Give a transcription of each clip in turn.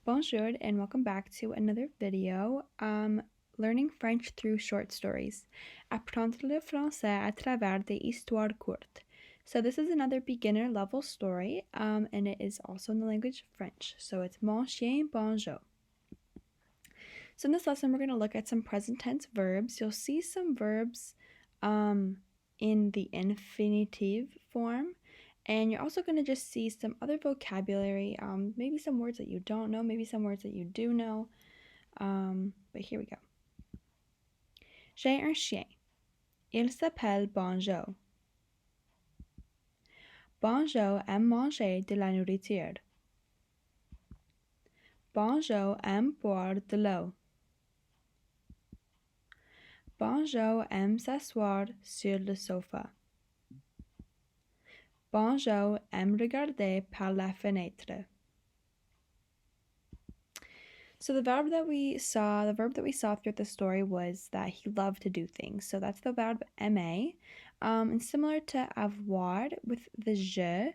Bonjour and welcome back to another video. Learning French through short stories. Apprendre le français à travers des histoires courtes. So this is another beginner level story, and it is also in the language of French. So it's Mon chien Banjo. So in this lesson, we're going to look at some present tense verbs. You'll see some verbs in the infinitive form. And you're also going to just see some other vocabulary, maybe some words that you don't know, maybe some words that you do know. But here we go. J'ai un chien. Il s'appelle Banjo. Banjo aime manger de la nourriture. Banjo aime boire de l'eau. Banjo aime s'asseoir sur le sofa. Banjo aime regarder par la fenêtre. So the verb that we saw throughout the story was that he loved to do things. So that's the verb aimer. And similar to avoir with the je,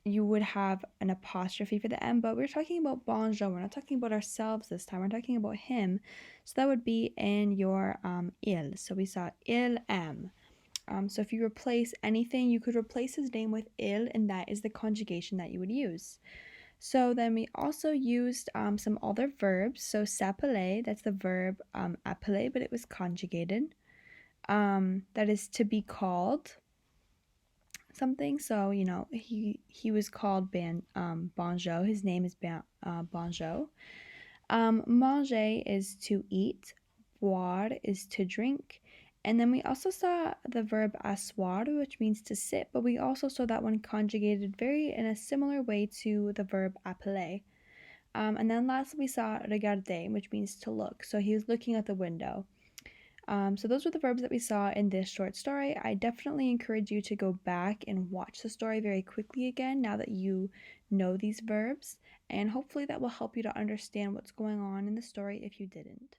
you would have an apostrophe for the M, but we're talking about Banjo. We're not talking about ourselves this time. We're talking about him. So that would be in your il. So we saw il aime. So if you replace anything, you could replace his name with il, and that is the conjugation that you would use. So then we also used some other verbs. So s'appeler, that's the verb appeler, but it was conjugated. That is to be called something. So, he was called Banjo. His name is Banjo. Manger is to eat. Boire is to drink. And then we also saw the verb asseoir, which means to sit, but we also saw that one conjugated very in a similar way to the verb appeler. And then lastly, we saw regarder, which means to look. So he was looking at the window. So those were the verbs that we saw in this short story. I definitely encourage you to go back and watch the story very quickly again now that you know these verbs, and hopefully that will help you to understand what's going on in the story if you didn't.